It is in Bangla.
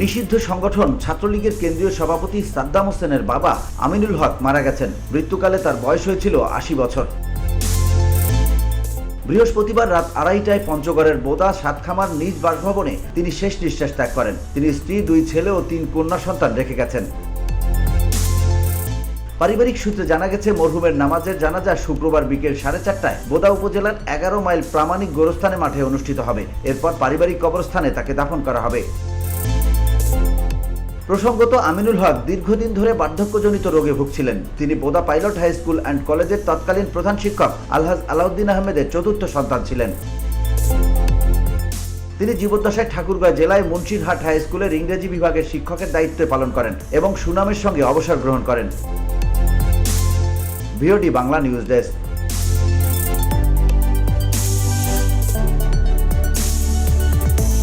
নিষিদ্ধ সংগঠন ছাত্রলীগের কেন্দ্রীয় সভাপতি সাদ্দাম হোসেনের বাবা আমিনুল হক মারা গেছেন। মৃত্যুকালে তার বয়স হয়েছিল ৮০ বছর। বৃহস্পতিবার রাত ২:৩০টায় পঞ্চগড়ের বোদা সাতখামার নিজ বাসভবনে তিনি শেষ নিঃশ্বাস ত্যাগ করেন। তিনি স্ত্রী, ২ ছেলে ও ৩ কন্যা সন্তান রেখে গেছেন। পারিবারিক সূত্রে জানা গেছে, মরহুমের নামাজের জানাজা শুক্রবার বিকেল ৪:৩০টায় বোদা উপজেলার ১১ মাইল প্রামাণিক গোরস্থানে মাঠে অনুষ্ঠিত হবে। এরপর পারিবারিক কবরস্থানে তাকে দাফন করা হবে। প্রসঙ্গত, আমিনুল হক দীর্ঘদিন ধরে বার্ধক্যজনিত রোগে ভুগছিলেন। তিনি Boda pilot high school and কলেজের তৎকালীন প্রধান শিক্ষক আলহাজ আলাউদ্দিন আহমেদের চতুর্থ সন্তান ছিলেন। তিনি জীবদ্দশায় ঠাকুরগাঁও জেলায় মুন্সিরহাট হাই স্কুলের ইংরেজি বিভাগের শিক্ষকের দায়িত্ব পালন করেন এবং সুনামের সঙ্গে অবসর গ্রহণ করেন। VOD Bangla news desk.